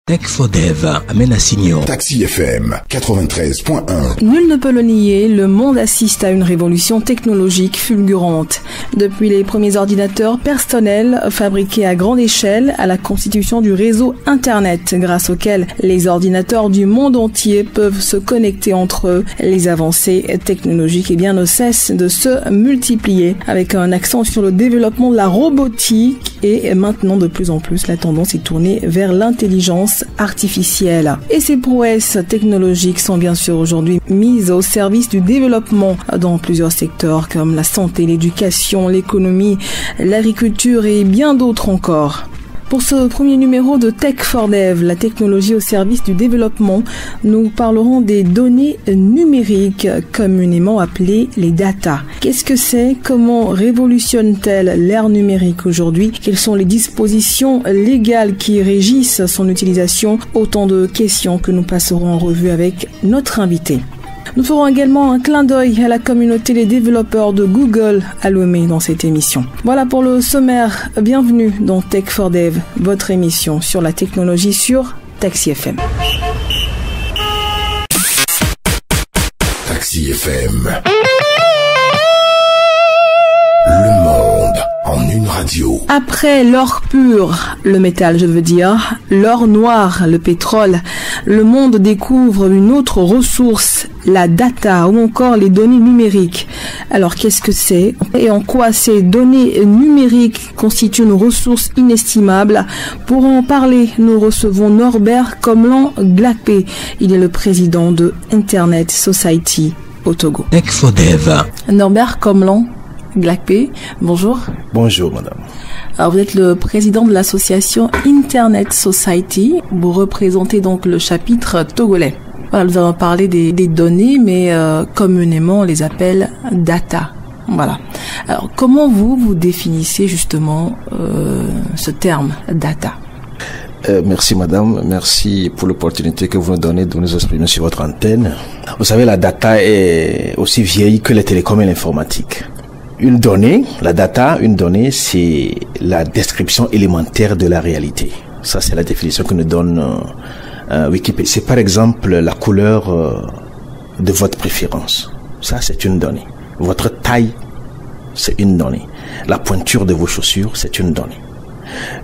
Tech for Dev, Amena Signor. Taxi FM 93.1. Nul ne peut le nier, le monde assiste à une révolution technologique fulgurante. Depuis les premiers ordinateurs personnels fabriqués à grande échelle à la constitution du réseau Internet, grâce auquel les ordinateurs du monde entier peuvent se connecter entre eux. Les avancées technologiques ne cessent de se multiplier, avec un accent sur le développement de la robotique et maintenant de plus en plus la tendance est tournée vers l'intelligence artificielle. Et ces prouesses technologiques sont bien sûr aujourd'hui mises au service du développement dans plusieurs secteurs comme la santé, l'éducation, l'économie, l'agriculture et bien d'autres encore. Pour ce premier numéro de Tech for Dev, la technologie au service du développement, nous parlerons des données numériques, communément appelées les data. Qu'est-ce que c'est? Comment révolutionne-t-elle l'ère numérique aujourd'hui? Quelles sont les dispositions légales qui régissent son utilisation? Autant de questions que nous passerons en revue avec notre invité. Nous ferons également un clin d'œil à la communauté des développeurs de Google à Lomé dans cette émission. Voilà pour le sommaire. Bienvenue dans Tech for Dev, votre émission sur la technologie sur Taxi FM. Taxi FM. Le monde en une radio. Après l'or pur, le métal je veux dire, l'or noir, le pétrole, le monde découvre une autre ressource, la data ou encore les données numériques. Alors qu'est-ce que c'est et en quoi ces données numériques constituent une ressource inestimable? Pour en parler, nous recevons Norbert Komlan-Glapé. Il est le président de Internet Society au Togo. Tech for Dev. Norbert Komlan-Glapé, bonjour. Bonjour madame. Alors vous êtes le président de l'association Internet Society. Vous représentez donc le chapitre togolais. Voilà, nous allons parler des données, mais communément on les appelle data. Voilà. Alors comment vous définissez justement ce terme data? Merci madame, merci pour l'opportunité que vous nous donnez de nous exprimer sur votre antenne. Vous savez, la data est aussi vieille que les télécoms et l'informatique. Une donnée, c'est la description élémentaire de la réalité. Ça, c'est la définition que nous donne Wikipédia. C'est par exemple la couleur de votre préférence. Ça, c'est une donnée. Votre taille, c'est une donnée. La pointure de vos chaussures, c'est une donnée.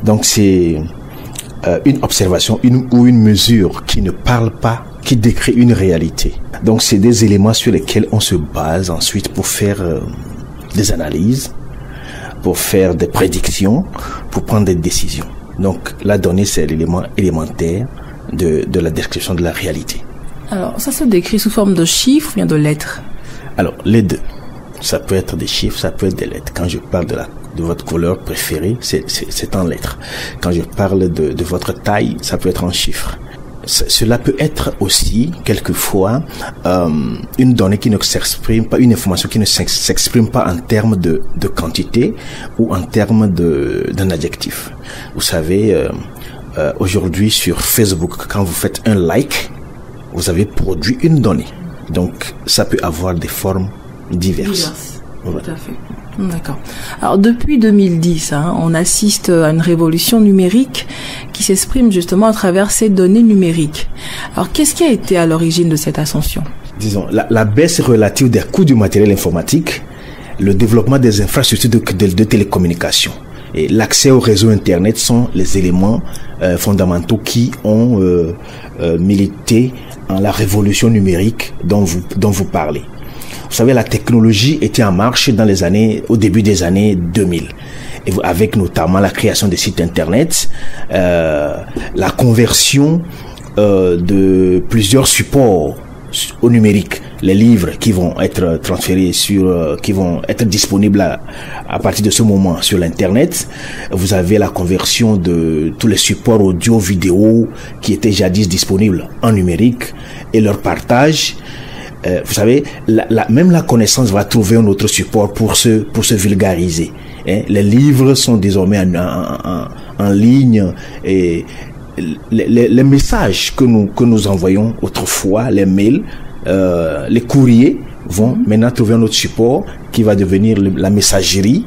Donc, c'est une observation ou une mesure qui ne parle pas, qui décrit une réalité. Donc, c'est des éléments sur lesquels on se base ensuite pour faire des analyses, pour faire des prédictions, pour prendre des décisions. Donc, la donnée, c'est l'élément élémentaire de la description de la réalité. Alors, ça se décrit sous forme de chiffres ou bien de lettres? Alors, les deux. Ça peut être des chiffres, ça peut être des lettres. Quand je parle de votre couleur préférée, c'est en lettres. Quand je parle de votre taille, ça peut être en chiffres. Cela peut être aussi, quelquefois, une donnée qui ne s'exprime pas, une information qui ne s'exprime pas en termes de quantité ou en termes d'un adjectif. Vous savez, aujourd'hui sur Facebook, quand vous faites un like, vous avez produit une donnée. Donc, ça peut avoir des formes diverses. Voilà. Tout à fait. D'accord. Alors depuis 2010, on assiste à une révolution numérique qui s'exprime justement à travers ces données numériques. Alors qu'est-ce qui a été à l'origine de cette ascension? Disons, la baisse relative des coûts du matériel informatique, le développement des infrastructures de télécommunications et l'accès au réseau Internet sont les éléments fondamentaux qui ont milité en la révolution numérique dont vous parlez. Vous savez, la technologie était en marche au début des années 2000. Et avec notamment la création des sites Internet, la conversion de plusieurs supports au numérique, les livres qui vont être transférés qui vont être disponibles à partir de ce moment sur l'Internet. Vous avez la conversion de tous les supports audio, vidéo qui étaient jadis disponibles en numérique et leur partage. Vous savez, même la connaissance va trouver un autre support pour se vulgariser. Les livres sont désormais en ligne et les messages que nous envoyons autrefois, les mails, les courriers vont maintenant trouver un autre support qui va devenir la messagerie.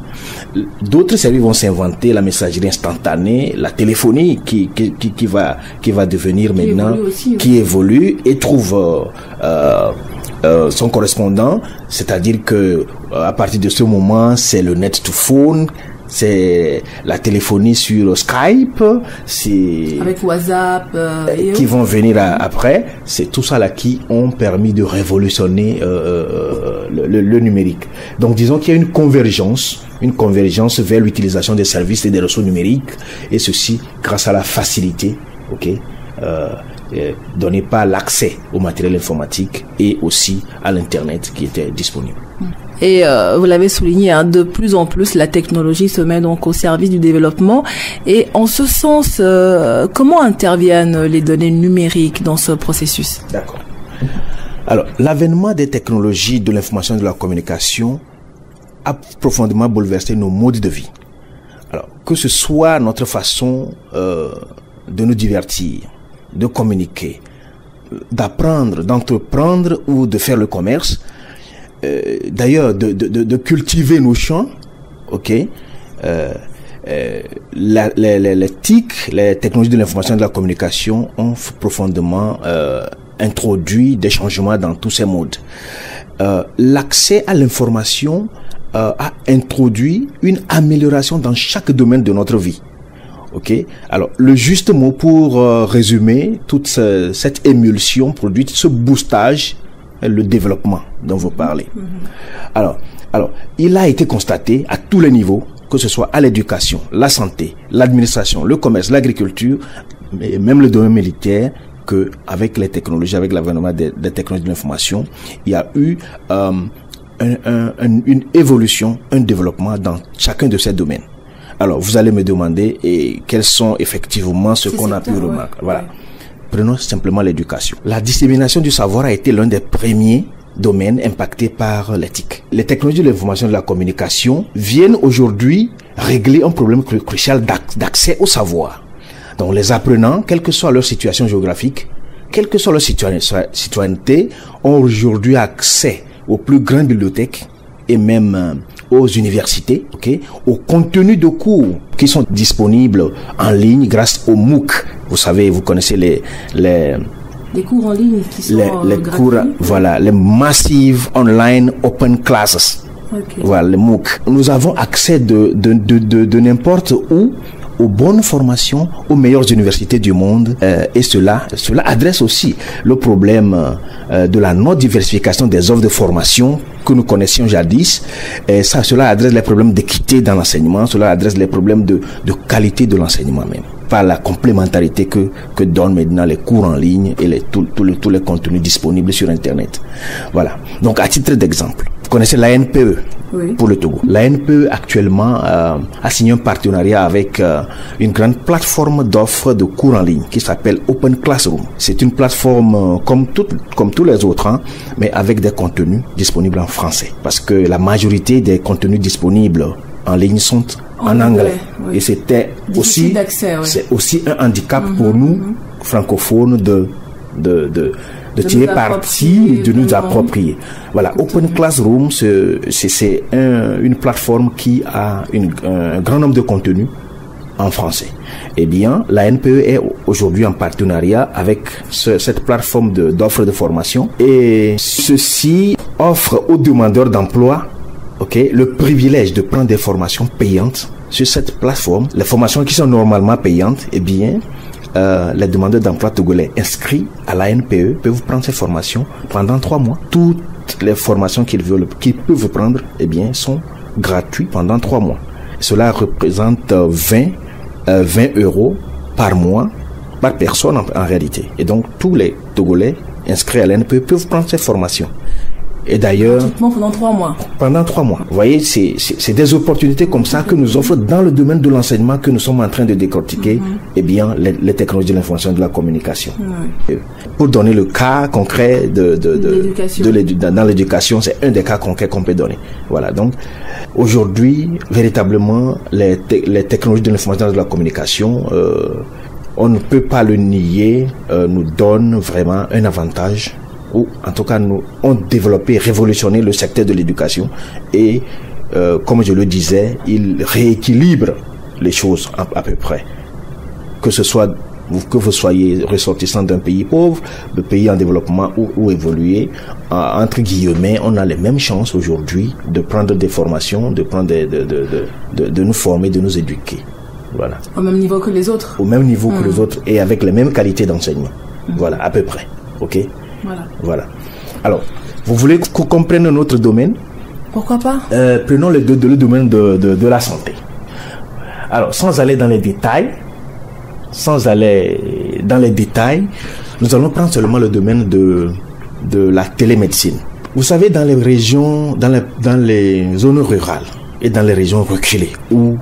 D'autres services vont s'inventer, la messagerie instantanée, la téléphonie qui va devenir maintenant, qui évolue et trouve son correspondant, c'est-à-dire que à partir de ce moment, c'est le net to phone, c'est la téléphonie sur Skype, c'est avec WhatsApp qui vont venir après. C'est tout ça là qui ont permis de révolutionner le numérique. Donc disons qu'il y a une convergence vers l'utilisation des services et des ressources numériques, et ceci grâce à la facilité, donnée par l'accès au matériel informatique et aussi à l'internet qui était disponible. Et vous l'avez souligné, de plus en plus la technologie se met donc au service du développement. Et en ce sens, comment interviennent les données numériques dans ce processus? D'accord. Alors, l'avènement des technologies de l'information et de la communication a profondément bouleversé nos modes de vie. Alors, que ce soit notre façon de nous divertir, de communiquer, d'apprendre, d'entreprendre ou de faire le commerce, d'ailleurs de cultiver nos champs, les TIC, les technologies de l'information et de la communication, ont profondément introduit des changements dans tous ces modes. L'accès à l'information a introduit une amélioration dans chaque domaine de notre vie. Alors le juste mot pour résumer toute cette émulsion produite, ce boostage, le développement dont vous parlez. Alors, il a été constaté à tous les niveaux, que ce soit à l'éducation, la santé, l'administration, le commerce, l'agriculture, et même le domaine militaire, que avec les technologies, avec l'avènement des technologies de l'information, il y a eu une évolution, un développement dans chacun de ces domaines. Alors, vous allez me demander quels sont effectivement ce qu'on a pu remarquer. Voilà. Prenons simplement l'éducation. La dissémination du savoir a été l'un des premiers domaines impactés par l'éthique. Les technologies de l'information et de la communication viennent aujourd'hui régler un problème crucial d'accès au savoir. Donc les apprenants, quelle que soit leur situation géographique, quelle que soit leur citoyenneté, ont aujourd'hui accès aux plus grandes bibliothèques et même aux universités, aux contenus de cours qui sont disponibles en ligne grâce au MOOC. Vous savez, vous connaissez les cours en ligne qui sont les cours, voilà, les Massive Online Open Classes. Voilà, les MOOC. Nous avons accès de n'importe où aux bonnes formations, aux meilleures universités du monde, et cela adresse aussi le problème de la non-diversification des offres de formation que nous connaissions jadis. Et cela adresse les problèmes d'équité dans l'enseignement, cela adresse les problèmes de qualité de l'enseignement même, par la complémentarité que donnent maintenant les cours en ligne et tous les contenus disponibles sur Internet. Voilà. Donc, à titre d'exemple, vous connaissez l'ANPE pour le Togo. L'ANPE actuellement a signé un partenariat avec une grande plateforme d'offres de cours en ligne qui s'appelle Open Classroom. C'est une plateforme comme tous les autres, mais avec des contenus disponibles en français. Parce que la majorité des contenus disponibles en ligne sont en anglais. Et c'était aussi, c'est aussi un handicap pour nous, francophones, de tirer parti et de nous approprier. Voilà, Open Classroom, c'est une plateforme qui a un grand nombre de contenus en français. Eh bien, la NPE est aujourd'hui en partenariat avec cette plateforme d'offres de formation, et ceci offre aux demandeurs d'emploi le privilège de prendre des formations payantes sur cette plateforme. Les formations qui sont normalement payantes, eh bien, les demandeurs d'emploi togolais inscrits à la NPE peuvent prendre ces formations pendant 3 mois. Toutes les formations qu'ils peuvent prendre, eh bien, sont gratuites pendant 3 mois. Cela représente 20 euros par mois, par personne en réalité. Et donc, tous les Togolais inscrits à la NPE peuvent prendre ces formations. Et d'ailleurs, pendant 3 mois. Pendant 3 mois. Vous voyez, c'est des opportunités comme ça que nous offrent dans le domaine de l'enseignement que nous sommes en train de décortiquer, eh bien, les technologies de l'information et de la communication. Pour donner le cas concret dans l'éducation, c'est un des cas concrets qu'on peut donner. Voilà. Donc, aujourd'hui, véritablement, les technologies de l'information et de la communication, on ne peut pas le nier, nous donnent vraiment un avantage ou en tout cas nous, ont développé, révolutionné le secteur de l'éducation et comme je le disais, ils rééquilibrent les choses à peu près. Que vous soyez ressortissant d'un pays pauvre, de pays en développement ou évolué, entre guillemets, on a les mêmes chances aujourd'hui de prendre des formations, de nous former, de nous éduquer. Voilà. Au même niveau que les autres. Au même niveau que les autres et avec les mêmes qualités d'enseignement. Voilà, à peu près. Ok. Voilà. Alors, vous voulez qu'on prenne un autre domaine? Pourquoi pas? Prenons le domaine de la santé. Alors, sans aller dans les détails, nous allons prendre seulement le domaine de la télémédecine. Vous savez, dans les régions, dans les zones rurales et dans les régions reculées, où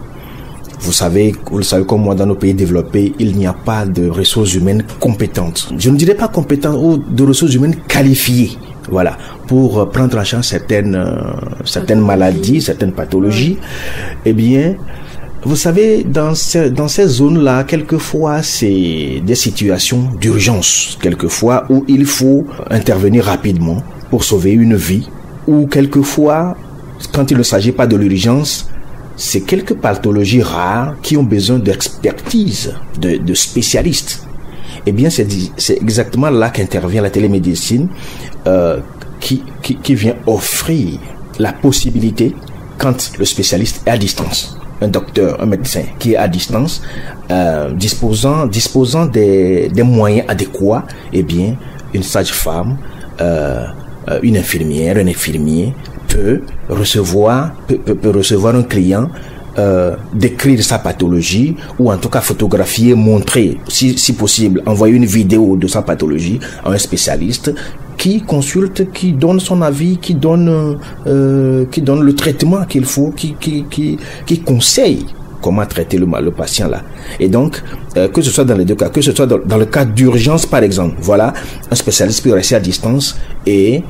vous le savez comme moi, dans nos pays développés, il n'y a pas de ressources humaines compétentes. Je ne dirais pas compétentes, ou de ressources humaines qualifiées. Voilà, pour prendre en charge certaines maladies, certaines pathologies. Eh bien, vous savez, dans ces zones-là, quelquefois, c'est des situations d'urgence, quelquefois, où il faut intervenir rapidement pour sauver une vie, ou quelquefois, quand il ne s'agit pas de l'urgence, c'est quelques pathologies rares qui ont besoin d'expertise, de spécialistes. Eh bien, c'est exactement là qu'intervient la télémédecine, qui vient offrir la possibilité, quand le spécialiste est à distance, un docteur, un médecin qui est à distance, disposant des moyens adéquats, eh bien, une sage-femme, une infirmière, un infirmier peut recevoir un client, décrire sa pathologie, ou en tout cas photographier, montrer, si possible, envoyer une vidéo de sa pathologie à un spécialiste qui consulte, qui donne son avis, qui donne le traitement qu'il faut, qui conseille comment traiter le patient là. Et donc, que ce soit dans les deux cas, que ce soit dans le cas d'urgence par exemple, voilà, un spécialiste peut rester à distance et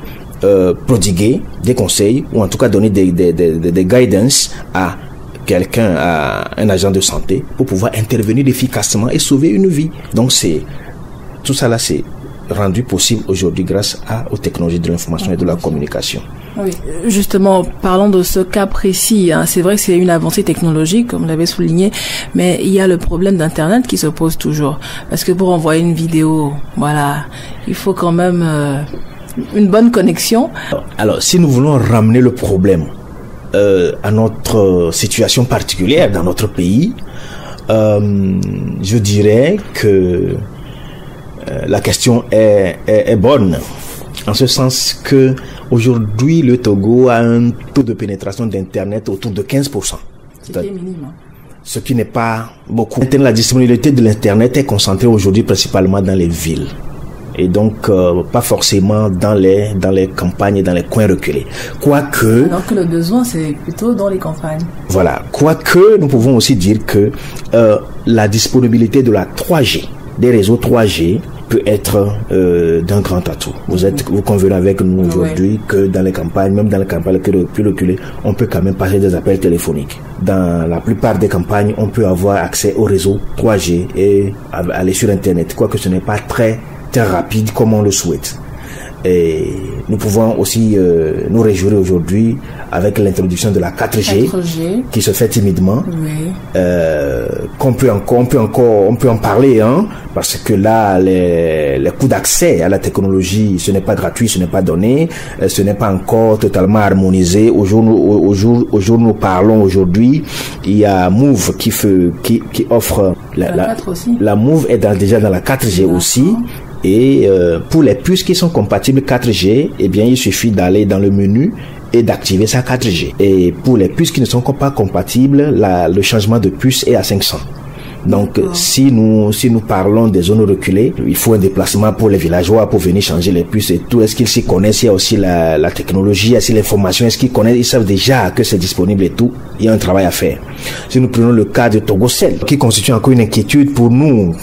prodiguer des conseils, ou en tout cas donner des guidance à quelqu'un, à un agent de santé, pour pouvoir intervenir efficacement et sauver une vie. Donc tout ça là, c'est rendu possible aujourd'hui grâce aux technologies de l'information et de la communication. Oui. Justement, parlons de ce cas précis. C'est vrai que c'est une avancée technologique, comme vous l'avez souligné, mais il y a le problème d'Internet qui se pose toujours. Parce que pour envoyer une vidéo, voilà, il faut quand même une bonne connexion. Alors, si nous voulons ramener le problème à notre situation particulière dans notre pays, je dirais que la question est bonne, en ce sens que aujourd'hui le Togo a un taux de pénétration d'Internet autour de 15%. C'est minime. Ce qui n'est pas beaucoup. La disponibilité de l'Internet est concentrée aujourd'hui principalement dans les villes. Et donc, pas forcément dans les campagnes et dans les coins reculés. Quoique... Alors que le besoin, c'est plutôt dans les campagnes. Voilà. Quoique, nous pouvons aussi dire que la disponibilité de la 3G, des réseaux 3G, peut être d'un grand atout. Vous convenez avec nous aujourd'hui que dans les campagnes, même dans les campagnes plus reculées, on peut quand même passer des appels téléphoniques. Dans la plupart des campagnes, on peut avoir accès au réseau 3G et aller sur Internet, quoique ce n'est pas très rapide comme on le souhaite. Et nous pouvons aussi nous réjouir aujourd'hui avec l'introduction de la 4G qui se fait timidement. Oui. On peut en parler, parce que là les coûts d'accès à la technologie, ce n'est pas gratuit, ce n'est pas donné, ce n'est pas encore totalement harmonisé. Au jour nous parlons aujourd'hui, il y a Move qui offre la Move est déjà dans la 4G aussi. Et pour les puces qui sont compatibles 4G, eh bien, il suffit d'aller dans le menu et d'activer sa 4G. Et pour les puces qui ne sont pas compatibles, le changement de puce est à 500. Donc, si nous parlons des zones reculées, il faut un déplacement pour les villageois pour venir changer les puces et tout. Est-ce qu'ils s'y connaissent? Il y a aussi la technologie, il y a aussi l'information. Est-ce qu'ils connaissent? Ils savent déjà que c'est disponible et tout. Il y a un travail à faire. Si nous prenons le cas de Togocell, qui constitue encore une inquiétude pour nous,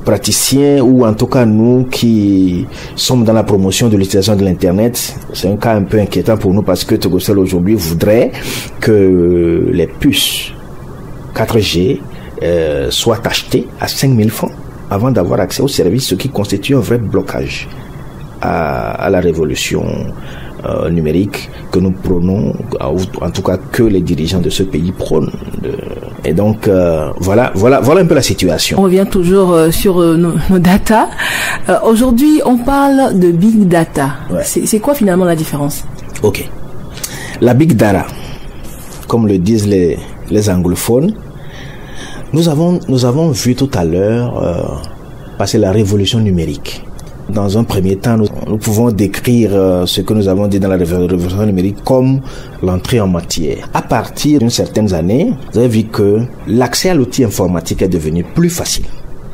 praticiens, ou en tout cas nous qui sommes dans la promotion de l'utilisation de l'internet, c'est un cas un peu inquiétant pour nous, parce que Togocell aujourd'hui voudrait que les puces 4G soient achetées à 5 000 francs avant d'avoir accès au service, ce qui constitue un vrai blocage à la révolution numérique que nous prônons, en tout cas que les dirigeants de ce pays prônent. Et donc voilà un peu la situation. On revient toujours sur nos data. Aujourd'hui, on parle de big data. Ouais. C'est quoi finalement la différence? Ok. La big data, comme le disent les anglophones, nous avons vu tout à l'heure passer la révolution numérique. Dans un premier temps, nous pouvons décrire ce que nous avons dit dans la révolution numérique comme l'entrée en matière. À partir d'une certaine année, vous avez vu que l'accès à l'outil informatique est devenu plus facile.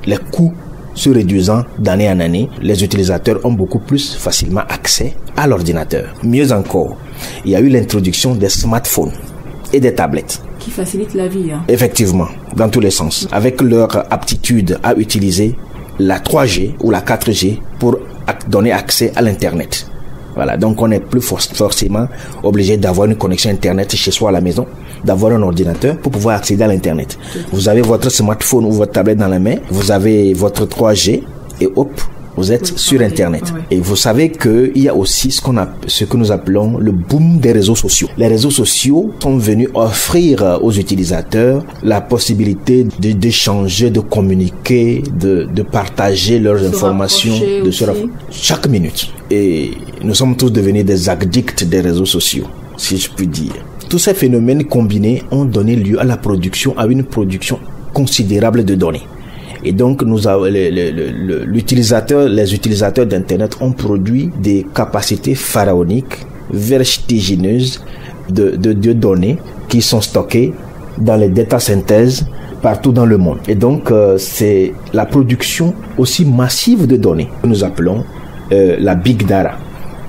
Les coûts se réduisant d'année en année, les utilisateurs ont beaucoup plus facilement accès à l'ordinateur. Mieux encore, il y a eu l'introduction des smartphones et des tablettes. Qui facilitent la vie. Hein. Effectivement, dans tous les sens. Avec leur aptitude à utiliser la 3G ou la 4G pour donner accès à l'Internet. Voilà, donc on n'est plus forcément obligé d'avoir une connexion Internet chez soi à la maison, d'avoir un ordinateur pour pouvoir accéder à l'Internet. Vous avez votre smartphone ou votre tablette dans la main, vous avez votre 3G et hop, vous êtes sur Internet. Oui. Et vous savez qu'il y a aussi ce que nous appelons le boom des réseaux sociaux. Les réseaux sociaux sont venus offrir aux utilisateurs la possibilité d'échanger, de communiquer, de partager leurs informations, de se rapprocher chaque minute. Et nous sommes tous devenus des addicts des réseaux sociaux, si je puis dire. Tous ces phénomènes combinés ont donné lieu à une production considérable de données. Et donc, les utilisateurs d'Internet ont produit des capacités pharaoniques, vertigineuses de données qui sont stockées dans les data synthèses partout dans le monde. Et donc, c'est la production aussi massive de données que nous appelons la big data.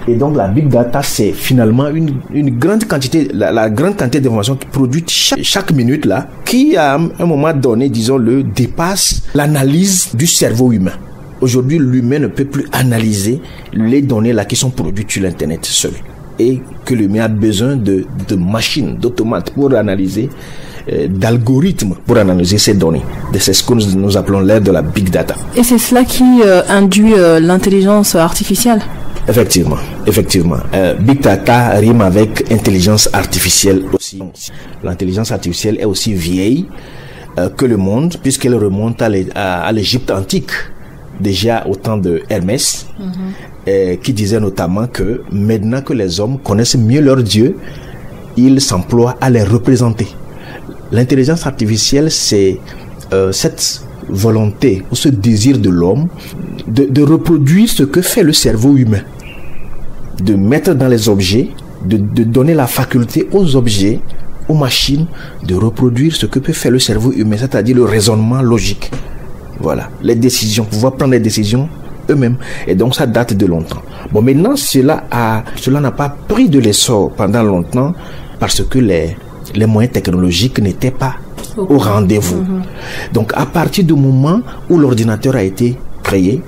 Et donc, la big data, c'est finalement une grande quantité, la grande quantité d'informations produites chaque minute là, qui à un moment donné, disons-le, dépasse l'analyse du cerveau humain. Aujourd'hui, l'humain ne peut plus analyser les données là qui sont produites sur l'Internet seul. Et que l'humain a besoin de machines, d'automates pour analyser, d'algorithmes pour analyser ces données. C'est ce que nous appelons l'ère de la big data. Et c'est cela qui induit l'intelligence artificielle. Effectivement. Big data rime avec intelligence artificielle aussi. L'intelligence artificielle est aussi vieille que le monde, puisqu'elle remonte à l'Égypte antique, déjà au temps de Hermès, qui disait notamment que maintenant que les hommes connaissent mieux leur Dieu, ils s'emploient à les représenter. L'intelligence artificielle, c'est cette volonté ou ce désir de l'homme de reproduire ce que fait le cerveau humain, de mettre dans les objets, de donner la faculté aux objets, aux machines, de reproduire ce que peut faire le cerveau humain, c'est-à-dire le raisonnement logique. Voilà, les décisions, pouvoir prendre les décisions eux-mêmes. Et donc ça date de longtemps. Bon, maintenant cela n'a pas pris de l'essor pendant longtemps parce que les moyens technologiques n'étaient pas au rendez-vous. Donc à partir du moment où l'ordinateur a été créé,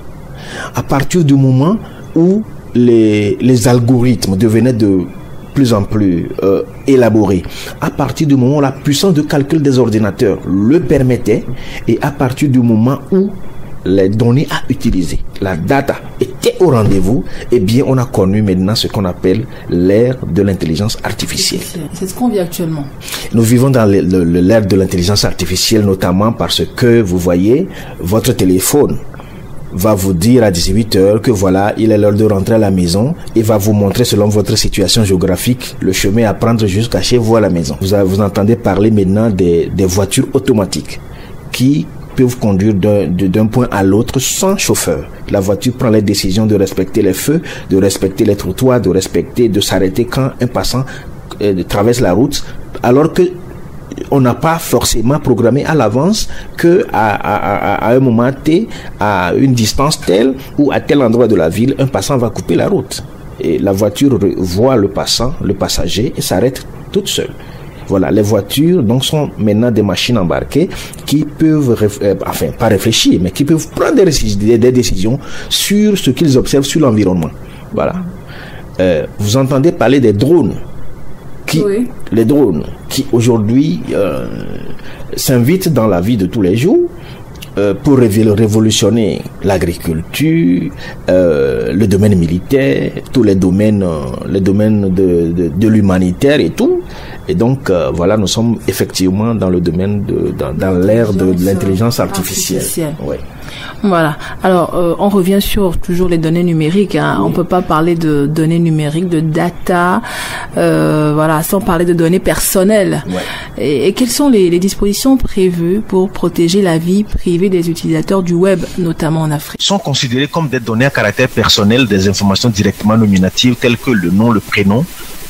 à partir du moment où les algorithmes devenaient de plus en plus élaborés, à partir du moment où la puissance de calcul des ordinateurs le permettait, et à partir du moment où les données à utiliser, la data était au rendez-vous, eh bien on a connu maintenant ce qu'on appelle l'ère de l'intelligence artificielle. C'est ce qu'on vit actuellement. Nous vivons dans l'ère de l'intelligence artificielle, notamment parce que vous voyez, votre téléphone va vous dire à 18h que voilà, il est l'heure de rentrer à la maison et va vous montrer selon votre situation géographique le chemin à prendre jusqu'à chez vous à la maison. Vous entendez parler maintenant des voitures automatiques qui peuvent conduire d'un point à l'autre sans chauffeur. La voiture prend les décisions de respecter les feux, de respecter les trottoirs, de s'arrêter quand un passant traverse la route, alors que on n'a pas forcément programmé à l'avance que à un moment T, à une distance telle ou à tel endroit de la ville, un passant va couper la route. Et la voiture voit le passager et s'arrête toute seule. Voilà, les voitures donc sont maintenant des machines embarquées qui peuvent, pas réfléchir, mais qui peuvent prendre des décisions sur ce qu'ils observent sur l'environnement. Voilà. Vous entendez parler des drones. Les drones qui aujourd'hui s'invitent dans la vie de tous les jours pour révolutionner l'agriculture, le domaine militaire, tous les domaines de l'humanitaire et tout. Et donc, voilà, nous sommes effectivement dans le domaine dans l'ère de l'intelligence artificielle. Ouais. Voilà. Alors, on revient sur toujours les données numériques. Hein. Oui. On peut pas parler de données numériques, de data, voilà, sans parler de données personnelles. Ouais. Et quelles sont les dispositions prévues pour protéger la vie privée des utilisateurs du web, notamment en Afrique? Sont considérées comme des données à caractère personnel, des informations directement nominatives telles que le nom, le prénom,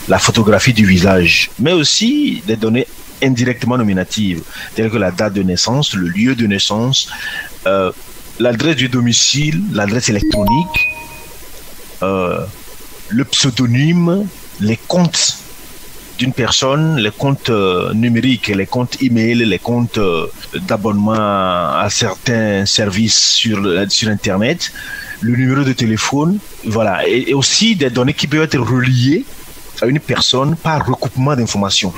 la photographie du visage, mais aussi des données indirectement nominatives telles que la date de naissance, le lieu de naissance, l'adresse du domicile, l'adresse électronique, le pseudonyme, les comptes d'une personne, les comptes numériques, les comptes email, les comptes d'abonnement à certains services sur Internet, le numéro de téléphone, voilà, et aussi des données qui peuvent être reliées à une personne par recoupement d'informations,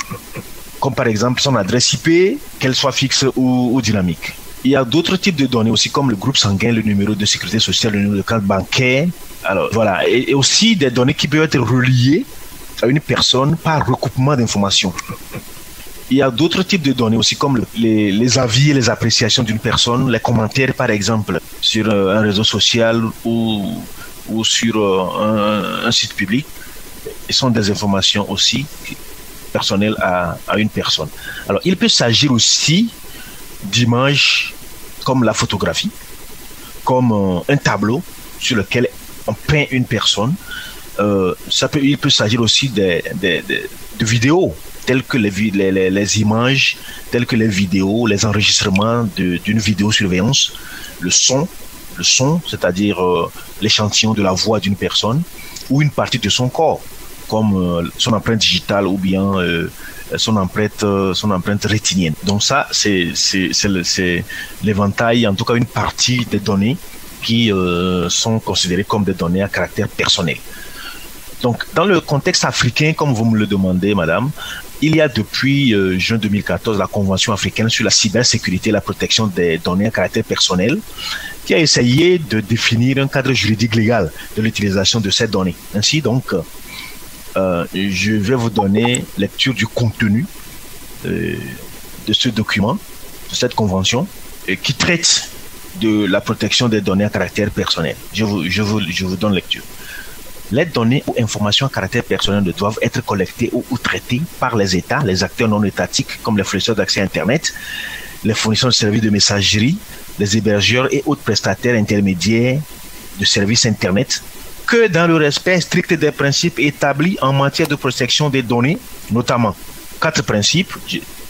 comme par exemple son adresse IP, qu'elle soit fixe ou dynamique. Il y a d'autres types de données aussi, comme le groupe sanguin, le numéro de sécurité sociale, le numéro de carte bancaire. Alors voilà, et aussi des données qui peuvent être reliées à une personne par recoupement d'informations. Il y a d'autres types de données aussi, comme les avis et les appréciations d'une personne, les commentaires par exemple sur un réseau social ou sur un site public. Ce sont des informations aussi personnelles à une personne. Alors, il peut s'agir aussi d'images comme la photographie, comme un tableau sur lequel on peint une personne. Il peut s'agir aussi de vidéos, telles que les images, telles que les vidéos, les enregistrements d'une vidéosurveillance, le son, c'est-à-dire l'échantillon de la voix d'une personne, ou une partie de son corps, comme son empreinte digitale ou bien son empreinte rétinienne. Donc ça, c'est l'éventail, en tout cas une partie des données qui sont considérées comme des données à caractère personnel. Donc dans le contexte africain, comme vous me le demandez, madame, il y a depuis juin 2014 la Convention africaine sur la cybersécurité et la protection des données à caractère personnel, qui a essayé de définir un cadre juridique légal de l'utilisation de ces données. Ainsi donc, je vais vous donner lecture du contenu de ce document, de cette convention, qui traite de la protection des données à caractère personnel. Je vous donne lecture. Les données ou informations à caractère personnel ne doivent être collectées ou traitées par les États, les acteurs non étatiques comme les fournisseurs d'accès à Internet, les fournisseurs de services de messagerie, les hébergeurs et autres prestataires intermédiaires de services Internet, que dans le respect strict des principes établis en matière de protection des données, notamment 4 principes.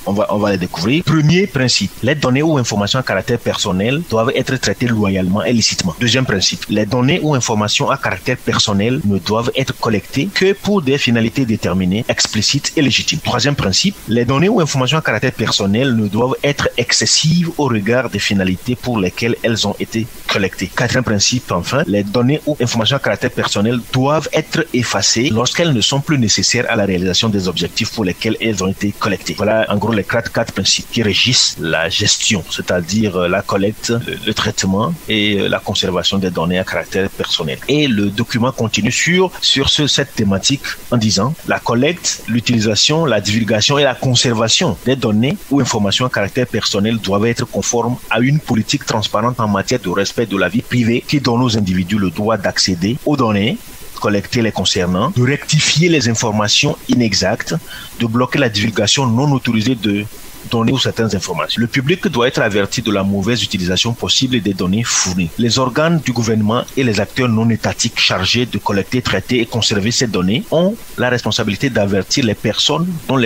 On va les découvrir. Premier principe, les données ou informations à caractère personnel doivent être traitées loyalement et licitement. Deuxième principe, les données ou informations à caractère personnel ne doivent être collectées que pour des finalités déterminées, explicites et légitimes. Troisième principe, les données ou informations à caractère personnel ne doivent être excessives au regard des finalités pour lesquelles elles ont été collectées. Quatrième principe, enfin, les données ou informations à caractère personnel doivent être effacées lorsqu'elles ne sont plus nécessaires à la réalisation des objectifs pour lesquels elles ont été collectées. Voilà en gros les 4 principes qui régissent la gestion, c'est-à-dire la collecte, le traitement et la conservation des données à caractère personnel. Et le document continue sur cette thématique en disant la collecte, l'utilisation, la divulgation et la conservation des données ou informations à caractère personnel doivent être conformes à une politique transparente en matière de respect de la vie privée qui donne aux individus le droit d'accéder aux données collecter les concernant, de rectifier les informations inexactes, de bloquer la divulgation non autorisée de données ou certaines informations. Le public doit être averti de la mauvaise utilisation possible des données fournies. Les organes du gouvernement et les acteurs non étatiques chargés de collecter, traiter et conserver ces données ont la responsabilité d'avertir les personnes dont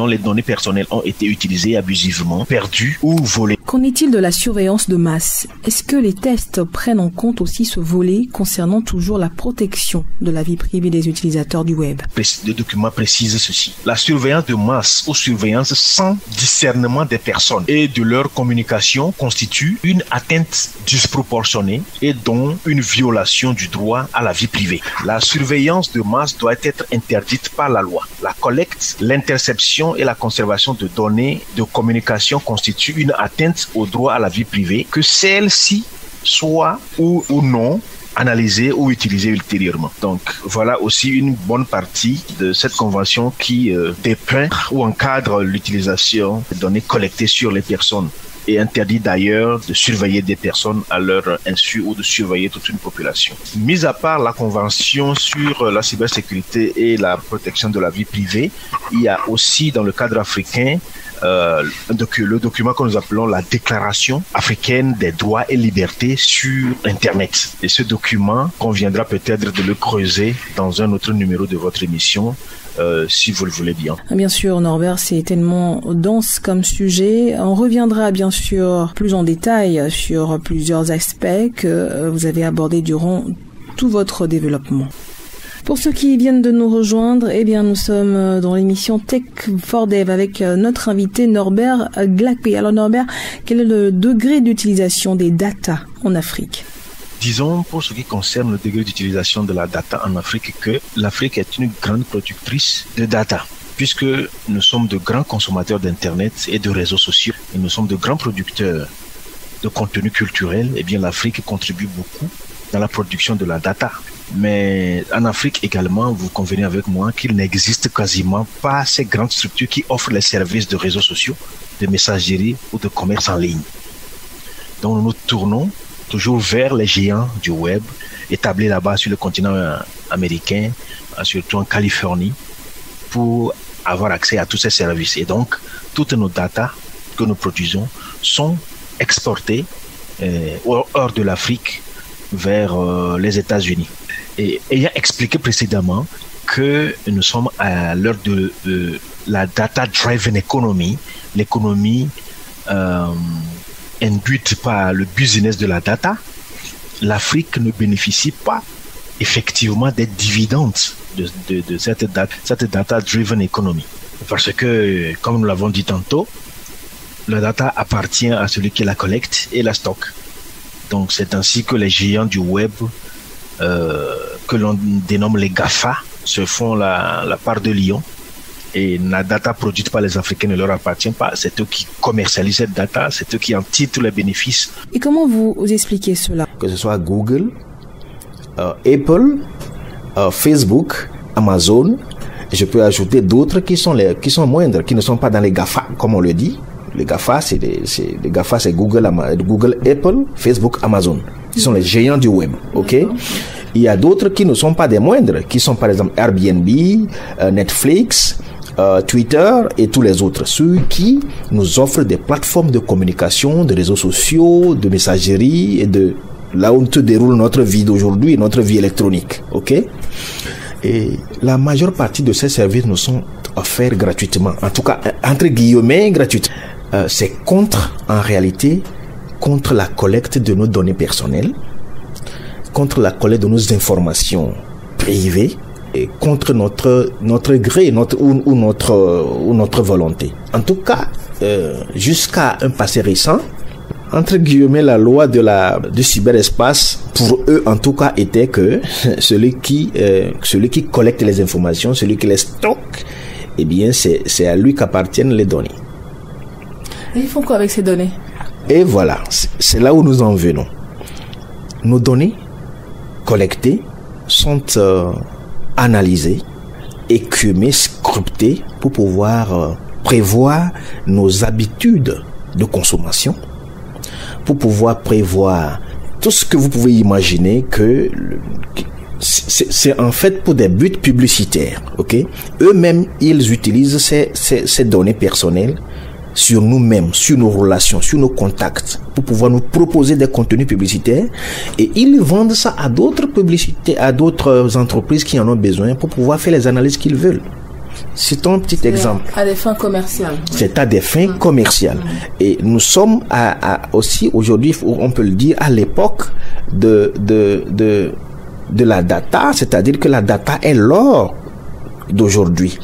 les données personnelles ont été utilisées abusivement, perdues ou volées. Qu'en est-il de la surveillance de masse? Est-ce que les tests prennent en compte aussi ce volet concernant toujours la protection de la vie privée des utilisateurs du web? Le document précise ceci. La surveillance de masse ou surveillance sans discernement discernement des personnes et de leur communication constitue une atteinte disproportionnée et donc une violation du droit à la vie privée. La surveillance de masse doit être interdite par la loi. La collecte, l'interception et la conservation de données de communication constituent une atteinte au droit à la vie privée, que celle-ci soit ou non analysée ou utilisée ultérieurement. Donc voilà aussi une bonne partie de cette convention qui dépeint ou encadre l'utilisation des données collectées sur les personnes et interdit d'ailleurs de surveiller des personnes à leur insu ou de surveiller toute une population. Mis à part la convention sur la cybersécurité et la protection de la vie privée, il y a aussi dans le cadre africain le document que nous appelons la Déclaration africaine des droits et libertés sur Internet. Et ce document conviendra peut-être de le creuser dans un autre numéro de votre émission, si vous le voulez bien. Bien sûr, Norbert, c'est tellement dense comme sujet. On reviendra bien sûr plus en détail sur plusieurs aspects que vous avez abordés durant tout votre développement. Pour ceux qui viennent de nous rejoindre, eh bien, nous sommes dans l'émission Tech for Dev avec notre invité Norbert Glacqué. Alors Norbert, quel est le degré d'utilisation des data en Afrique ? Disons, pour ce qui concerne le degré d'utilisation de la data en Afrique, que l'Afrique est une grande productrice de data, puisque nous sommes de grands consommateurs d'Internet et de réseaux sociaux, et nous sommes de grands producteurs de contenu culturel. Eh bien, l'Afrique contribue beaucoup dans la production de la data. Mais en Afrique également, vous convenez avec moi qu'il n'existe quasiment pas ces grandes structures qui offrent les services de réseaux sociaux, de messagerie ou de commerce en ligne. Donc nous nous tournons toujours vers les géants du web, établis là-bas sur le continent américain, surtout en Californie, pour avoir accès à tous ces services. Et donc, toutes nos datas que nous produisons sont exportées hors de l'Afrique vers les États-Unis. Et ayant expliqué précédemment que nous sommes à l'heure de la data-driven economy, l'économie induite par le business de la data, l'Afrique ne bénéficie pas effectivement des dividendes de cette data-driven economy. Parce que, comme nous l'avons dit tantôt, la data appartient à celui qui la collecte et la stocke. Donc c'est ainsi que les géants du web, que l'on dénomme les GAFA, se font la part de lion. Et la data produite par les Africains ne leur appartient pas. C'est eux qui commercialisent cette data, c'est eux qui en tirent tous les bénéfices. Et comment vous expliquez cela ? Que ce soit Google, Apple, Facebook, Amazon, je peux ajouter d'autres qui sont moindres, qui ne sont pas dans les GAFA, comme on le dit. Les GAFA, c'est Google, Apple, Facebook, Amazon. Ils sont les géants du web, ok ? Il y a d'autres qui ne sont pas des moindres, qui sont par exemple Airbnb, Netflix, Twitter et tous les autres. Ceux qui nous offrent des plateformes de communication, de réseaux sociaux, de messagerie et de là où se déroule notre vie d'aujourd'hui, notre vie électronique, ok ? Et la majeure partie de ces services nous sont offerts gratuitement, en tout cas entre guillemets gratuitement. C'est en réalité contre la collecte de nos données personnelles, contre la collecte de nos informations privées et contre notre gré ou notre volonté. En tout cas, jusqu'à un passé récent, entre guillemets, la loi du cyberespace, pour eux en tout cas, était que celui qui collecte les informations, celui qui les stocke, eh bien c'est à lui qu'appartiennent les données. Et ils font quoi avec ces données ? Et voilà, c'est là où nous en venons. Nos données collectées sont analysées, écumées, scrutées pour pouvoir prévoir nos habitudes de consommation, pour pouvoir prévoir tout ce que vous pouvez imaginer que c'est en fait pour des buts publicitaires, ok ? Eux-mêmes, ils utilisent ces données personnelles sur nous-mêmes, sur nos relations, sur nos contacts, pour pouvoir nous proposer des contenus publicitaires, et ils vendent ça à d'autres publicités, à d'autres entreprises qui en ont besoin pour pouvoir faire les analyses qu'ils veulent. C'est un petit exemple. À des fins commerciales. C'est à des fins commerciales. Et nous sommes aussi aujourd'hui, on peut le dire, à l'époque de la data, c'est-à-dire que la data est l'or d'aujourd'hui.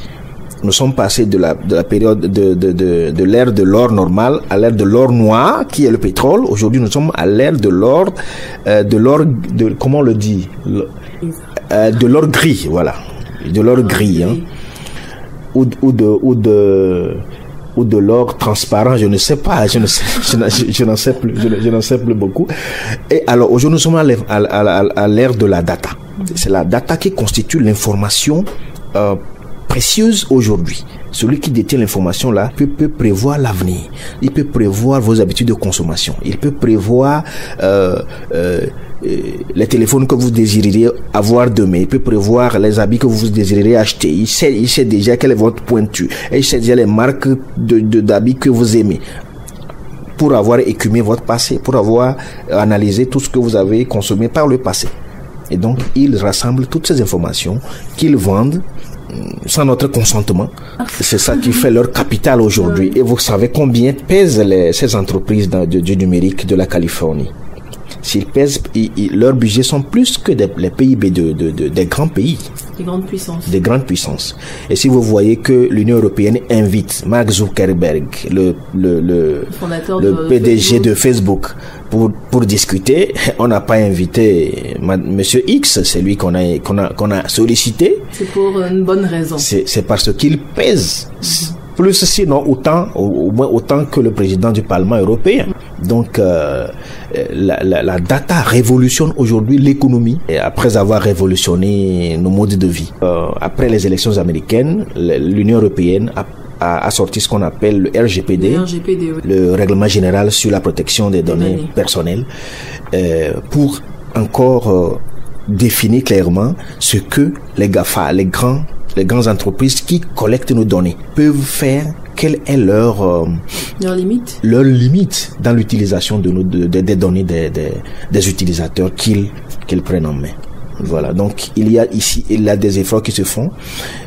Nous sommes passés de la période de l'ère de l'or normal à l'ère de l'or noir, qui est le pétrole. Aujourd'hui, nous sommes à l'ère de l'or, comment on le dit? De l'or gris, voilà. De l'or gris, hein. Ou de l'or transparent, je ne sais pas, je n'en sais plus beaucoup. Et alors aujourd'hui nous sommes à l'ère de la data. C'est la data qui constitue l'information précieuse aujourd'hui. Celui qui détient l'information là peut prévoir l'avenir. Il peut prévoir vos habitudes de consommation. Il peut prévoir les téléphones que vous désireriez avoir demain. Il peut prévoir les habits que vous désireriez acheter. Il sait déjà quelle est votre pointure. Et il sait déjà les marques d'habits que vous aimez. Pour avoir écumé votre passé, pour avoir analysé tout ce que vous avez consommé par le passé. Et donc, ils rassemblent toutes ces informations qu'ils vendent sans notre consentement. C'est ça qui fait leur capital aujourd'hui. Et vous savez combien pèsent ces entreprises du numérique de la Californie. S'ils pèsent, leurs budgets sont plus que les PIB des grands pays. Des grandes puissances. Et si vous voyez que l'Union européenne invite Mark Zuckerberg, le PDG de Facebook, pour discuter, on n'a pas invité Monsieur X, c'est lui qu'on a sollicité. C'est pour une bonne raison. C'est parce qu'il pèse. Plus sinon au moins autant que le président du Parlement européen. Donc la data révolutionne aujourd'hui l'économie, et après avoir révolutionné nos modes de vie. Après les élections américaines, l'Union européenne a sorti ce qu'on appelle le RGPD, le Règlement général sur la protection des données personnelles, pour encore définir clairement ce que les GAFA, les grandes entreprises qui collectent nos données peuvent faire, quelle est leur limite dans l'utilisation des données des utilisateurs qu'ils prennent en main. Voilà, donc il y a des efforts qui se font.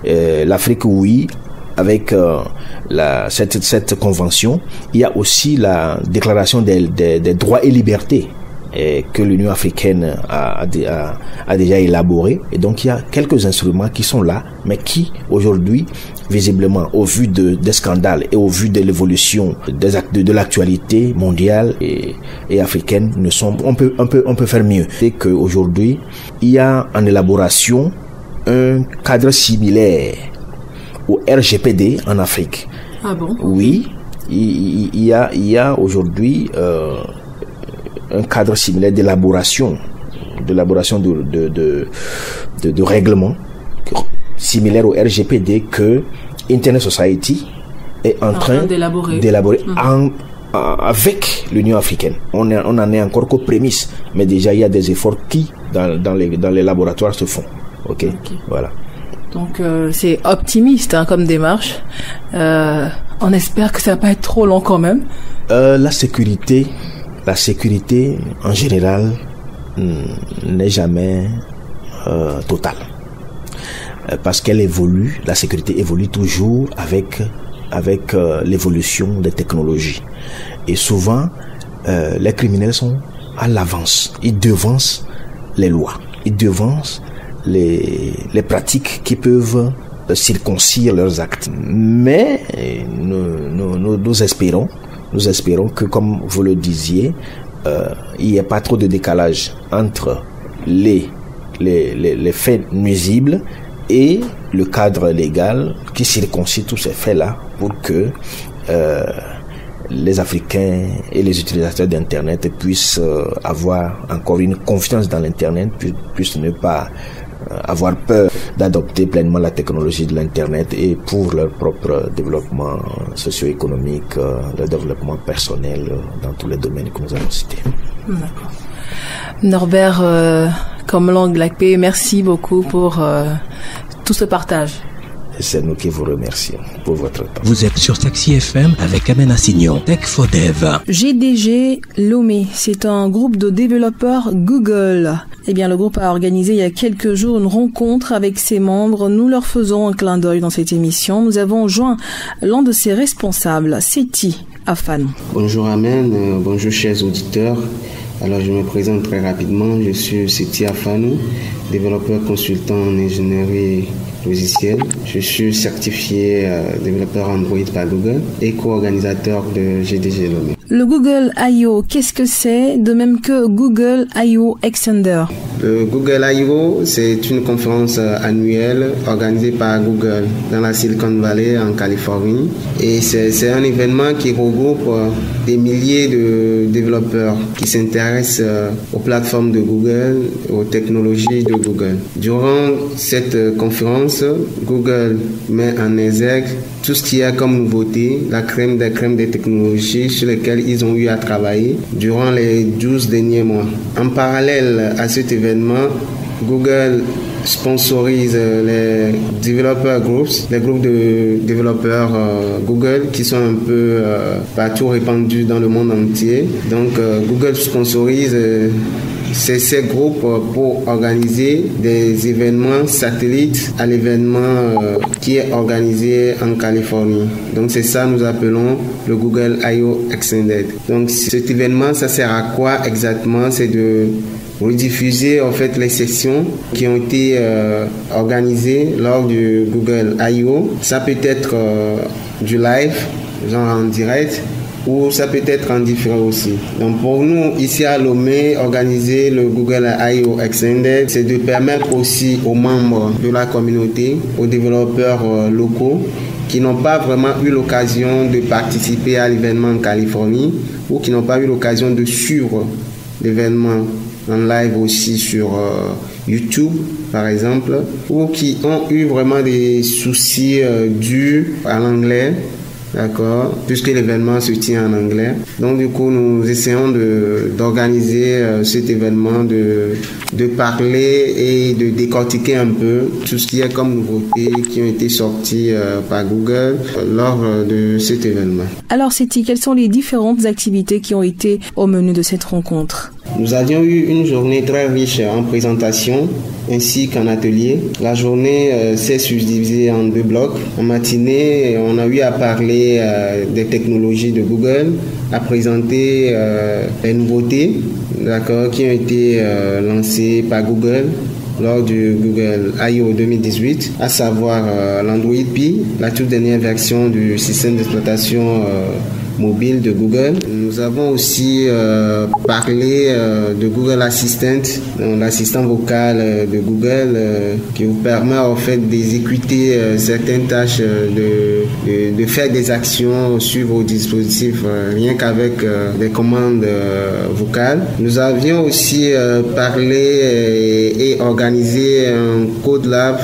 L'Afrique, oui, avec cette convention, il y a aussi la déclaration des droits et libertés que l'Union africaine a déjà élaboré. Et donc il y a quelques instruments qui sont là, mais qui aujourd'hui, visiblement, au vu des scandales et au vu de l'évolution de l'actualité mondiale et africaine, on peut faire mieux. C'est qu'aujourd'hui, il y a en élaboration un cadre similaire au RGPD en Afrique. Ah bon? Oui, il y a aujourd'hui un cadre similaire d'élaboration de règlements similaire au RGPD que Internet Society est en train d'élaborer avec l'Union africaine. On en est encore qu'aux prémices, mais déjà il y a des efforts qui dans les laboratoires se font. Ok. Voilà. Donc c'est optimiste comme démarche. On espère que ça va pas être trop long quand même. La sécurité en général n'est jamais totale, parce qu'elle évolue. La sécurité évolue toujours avec l'évolution des technologies, et souvent les criminels sont à l'avance. Ils devancent les lois, ils devancent les pratiques qui peuvent circoncire leurs actes. Mais nous espérons que, comme vous le disiez, il n'y ait pas trop de décalage entre les faits nuisibles et le cadre légal qui circoncit tous ces faits-là, pour que les Africains et les utilisateurs d'Internet puissent avoir encore une confiance dans l'Internet, puissent ne pas avoir peur d'adopter pleinement la technologie de l'Internet, et pour leur propre développement socio-économique, leur développement personnel dans tous les domaines que nous avons cités. D'accord. Norbert Komlang-Lakpé, merci beaucoup pour tout ce partage. C'est nous qui vous remercions pour votre temps. Vous êtes sur Taxi FM avec Amen Assignon, Tech for Dev. GDG Lomé, c'est un groupe de développeurs Google. Eh bien, le groupe a organisé il y a quelques jours une rencontre avec ses membres. Nous leur faisons un clin d'œil dans cette émission. Nous avons joint l'un de ses responsables, Seti Afan. Bonjour Amen, bonjour chers auditeurs. Alors je me présente très rapidement, je suis Seti Afan, développeur consultant en ingénierie logiciels. Je suis certifié développeur Android par Google et co-organisateur de GDG Lomé. Le Google I.O., qu'est-ce que c'est, de même que Google I.O. Extender? Le Google I.O., c'est une conférence annuelle organisée par Google dans la Silicon Valley en Californie. Et c'est un événement qui regroupe des milliers de développeurs qui s'intéressent aux plateformes de Google, aux technologies de Google. Durant cette conférence, Google met en exergue tout ce qu'il y a comme nouveauté, la crème des technologies sur lesquelles ils ont eu à travailler durant les 12 derniers mois. En parallèle à cet événement, Google sponsorise les developer groups, les groupes de développeurs Google qui sont un peu partout répandus dans le monde entier. Donc Google sponsorise ces groupes pour organiser des événements satellites à l'événement qui est organisé en Californie. Donc c'est ça nous appelons le Google I.O. Extended. Donc cet événement, ça sert à quoi exactement? C'est de rediffuser en fait les sessions qui ont été organisées lors du Google I.O. Ça peut être du live, genre en direct, ou ça peut être en différé aussi. Donc pour nous, ici à Lomé, organiser le Google I.O. Extended, c'est de permettre aussi aux membres de la communauté, aux développeurs locaux, qui n'ont pas vraiment eu l'occasion de participer à l'événement en Californie, ou qui n'ont pas eu l'occasion de suivre l'événement en live aussi sur YouTube, par exemple, ou qui ont eu vraiment des soucis dus à l'anglais, d'accord, puisque l'événement se tient en anglais. Donc du coup, nous essayons d'organiser cet événement, de parler et de décortiquer un peu tout ce qui est comme nouveautés qui ont été sorties par Google lors de cet événement. Alors Seti, quelles sont les différentes activités qui ont été au menu de cette rencontre? Nous avions eu une journée très riche en présentations ainsi qu'en atelier. La journée s'est subdivisée en 2 blocs. En matinée, on a eu à parler des technologies de Google, à présenter les nouveautés, d'accord, qui ont été lancées par Google lors du Google I.O. 2018, à savoir l'Android P, la toute dernière version du système d'exploitation mobile de Google. Nous avons aussi parlé de Google Assistant, l'assistant vocal de Google qui vous permet en fait d'exécuter certaines tâches, de faire des actions sur vos dispositifs rien qu'avec des commandes vocales. Nous avions aussi parlé et organisé un Code Lab,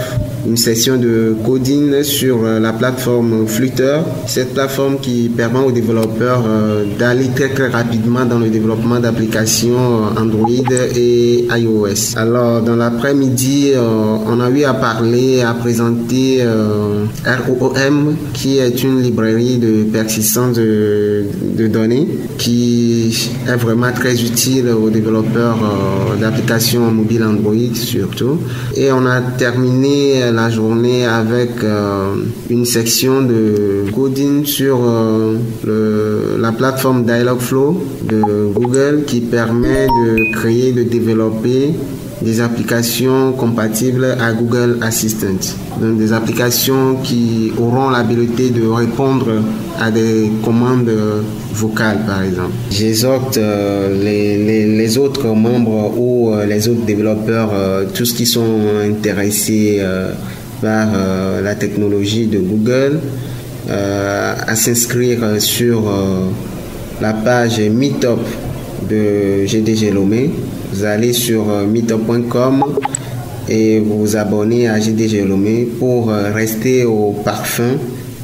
une session de coding sur la plateforme Flutter. Cette plateforme qui permet aux développeurs d'aller très rapidement dans le développement d'applications Android et iOS. Alors dans l'après-midi, on a eu à parler, à présenter ROM, qui est une librairie de persistance de données qui est vraiment très utile aux développeurs d'applications mobiles Android surtout. Et on a terminé la journée avec une section de coding sur la plateforme Dialogflow de Google qui permet de créer, de développer des applications compatibles à Google Assistant. Donc des applications qui auront l'habilité de répondre à des commandes vocales, par exemple. J'exhorte les autres membres ou les autres développeurs, tous qui sont intéressés par la technologie de Google, à s'inscrire sur la page Meetup de GDG Lomé. Vous allez sur meetup.com et vous vous abonnez à GDG Lomé pour rester au parfum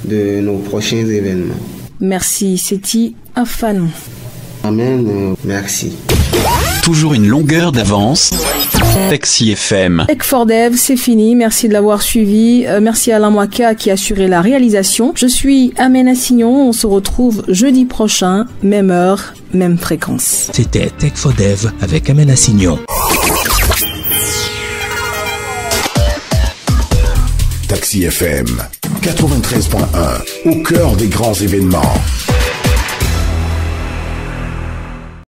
de nos prochains événements. Merci, Seti Afan. Amen, merci. Toujours une longueur d'avance. Taxi FM. Tech4Dev, c'est fini. Merci de l'avoir suivi. Merci à Alain Moaka qui a assuré la réalisation. Je suis Amène Assignon. On se retrouve jeudi prochain, même heure, même fréquence. C'était Tech4Dev avec Amène Assignon. Taxi FM 93.1, au cœur des grands événements.